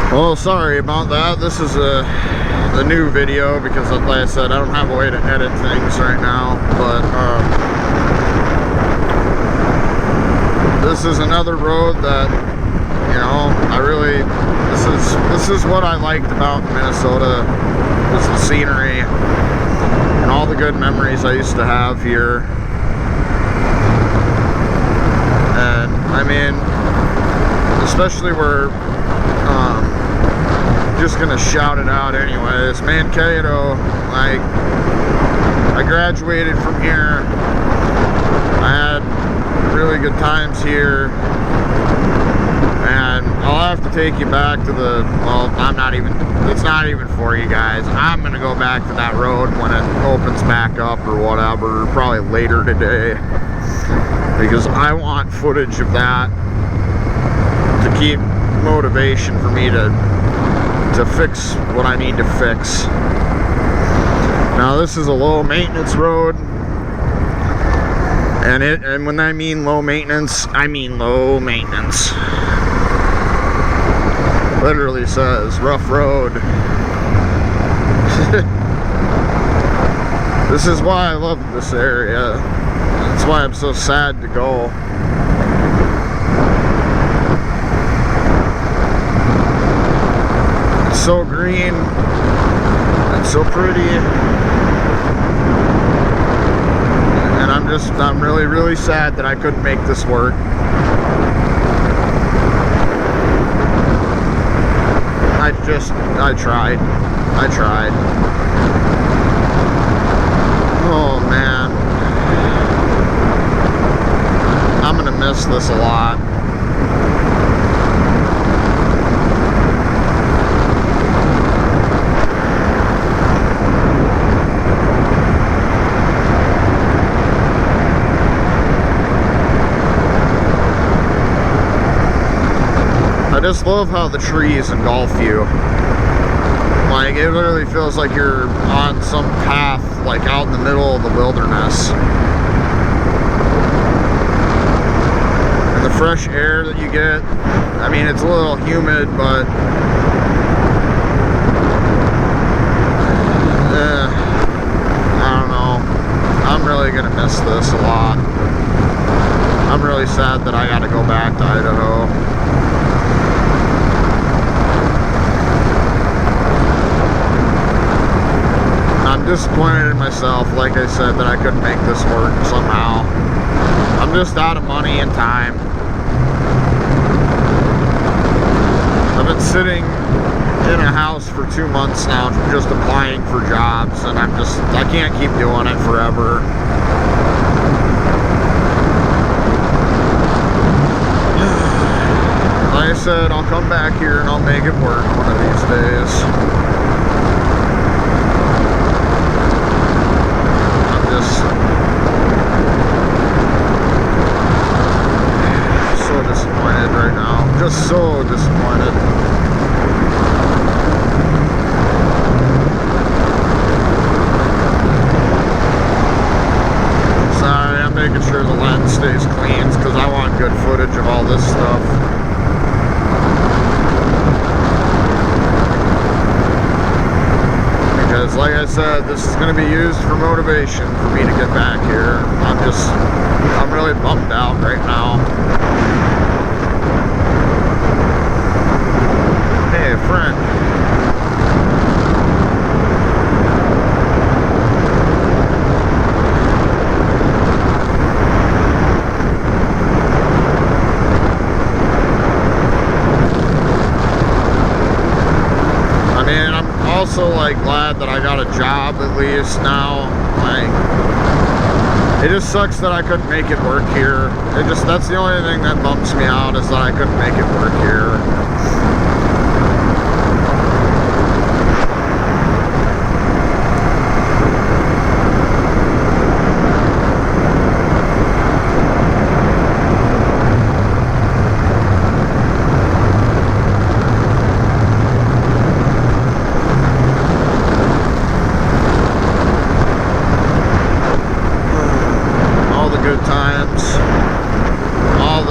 Well, sorry about that. This is a new video because, like I said, I don't have a way to edit things right now. But this is another road that, you know, I really, this is what I liked about Minnesota, was the scenery and all the good memories I used to have here. And I mean, especially where, just gonna shout it out anyways, Mankato, like, I graduated from here. I had really good times here, and I'll have to take you back to the, well, it's not even for you guys. I'm gonna go back to that road when it opens back up or whatever, probably later today, because I want footage of that to keep motivation for me to fix what I need to fix. Now this is a low maintenance road, and when I mean low maintenance, I mean low maintenance. Literally says rough road. This is why I love this area. That's why I'm so sad to go. It's so green and so pretty. And I'm really sad that I couldn't make this work. I tried. Oh man. I'm gonna miss this a lot. I just love how the trees engulf you. Like, it literally feels like you're on some path, like out in the middle of the wilderness. And the fresh air that you get, I mean, it's a little humid, but I don't know. I'm really gonna miss this a lot. I'm really sad that I gotta go back to Idaho. I'm disappointed in myself, like I said, that I couldn't make this work somehow. I'm just out of money and time. I've been sitting in a house for 2 months now, just applying for jobs, and I can't keep doing it forever. Like I said, I'll come back here and I'll make it work one of these days. So disappointed right now. Just so disappointed. Sorry, I'm making sure the lens stays clean because I want good footage of all this stuff. Because like I said, this is going to be used for motivation for me to get back here. I'm really bummed out right now. Hey, friend. I mean, I'm also like glad that I got a job at least now. Like, it just sucks that I couldn't make it work here. That's the only thing that bumps me out, is that I couldn't make it work here. Good times, all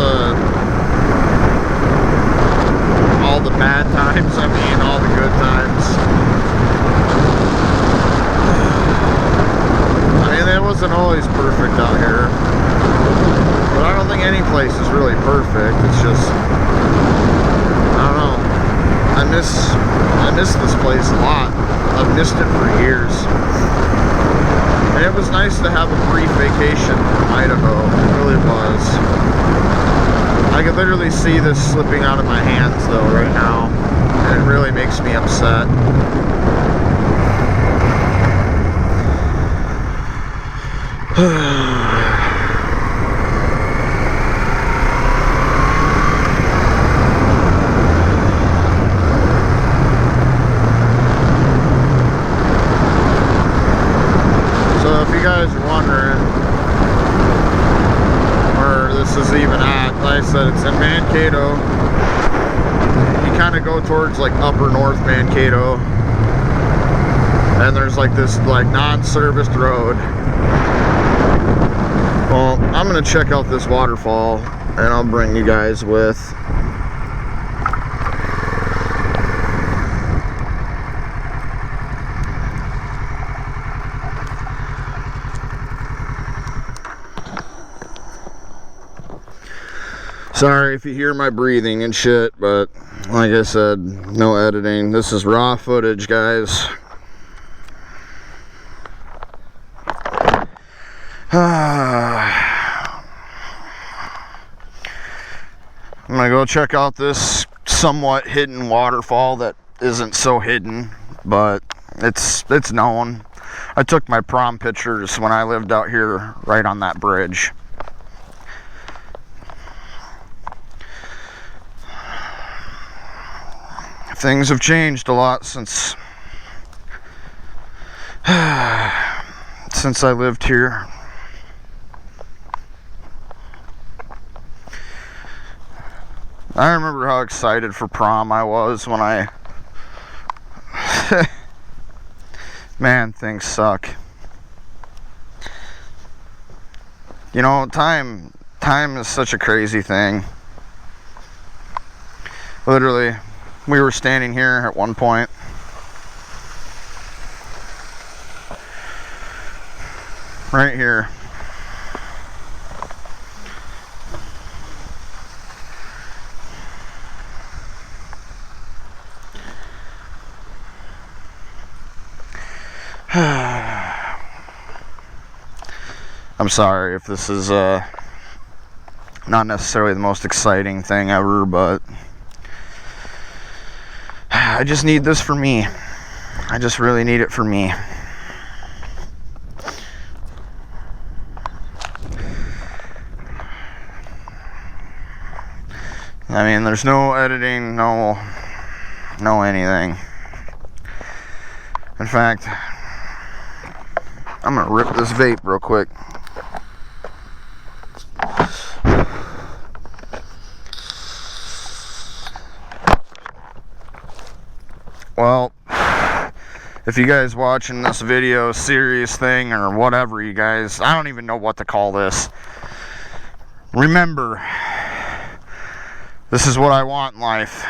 the bad times, I mean all the good times. I mean, it wasn't always perfect out here. But I don't think any place is really perfect. It's just, I don't know. I miss this place a lot. I've missed it for years. And it was nice to have a brief vacation from Idaho. It really was. I could literally see this slipping out of my hands though right now. And it really makes me upset. So if you guys are wondering where this is even at, like I said, it's in Mankato. You kind of go towards like upper north Mankato, and there's like this like non-serviced road. Well, I'm gonna check out this waterfall and I'll bring you guys with. Sorry if you hear my breathing and shit, but like I said, no editing. This is raw footage, guys. I'm gonna go check out this somewhat hidden waterfall that isn't so hidden, but it's known. I took my prom pictures when I lived out here right on that bridge. Things have changed a lot since I lived here. I remember how excited for prom I was when I man, things suck. You know, time is such a crazy thing. Literally, we were standing here at one point. Right here. I'm sorry if this is not necessarily the most exciting thing ever, but I just need this for me. I just really need it for me. I mean, there's no editing, no anything. In fact, I'm gonna rip this vape real quick. Well, if you guys watching this video, serious thing or whatever, you guys, I don't even know what to call this. Remember, this is what I want in life,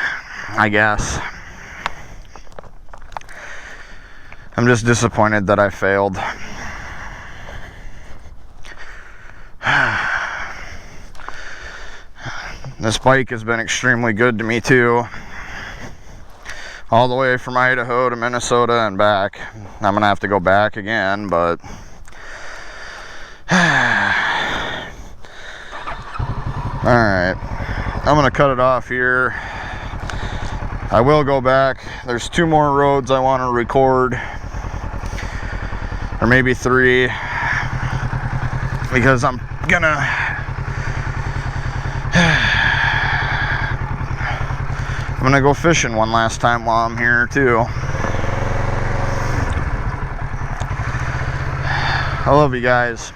I guess. I'm just disappointed that I failed. This bike has been extremely good to me too. All the way from Idaho to Minnesota and back. I'm gonna have to go back again, but alright, I'm gonna cut it off here. I will go back. There's 2 more roads I want to record, or maybe 3, because I'm gonna go fishing one last time while I'm here too. I love you guys.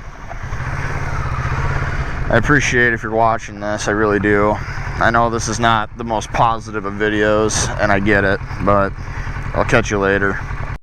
I appreciate if you're watching this, I really do. I know this is not the most positive of videos, and I get it, but I'll catch you later.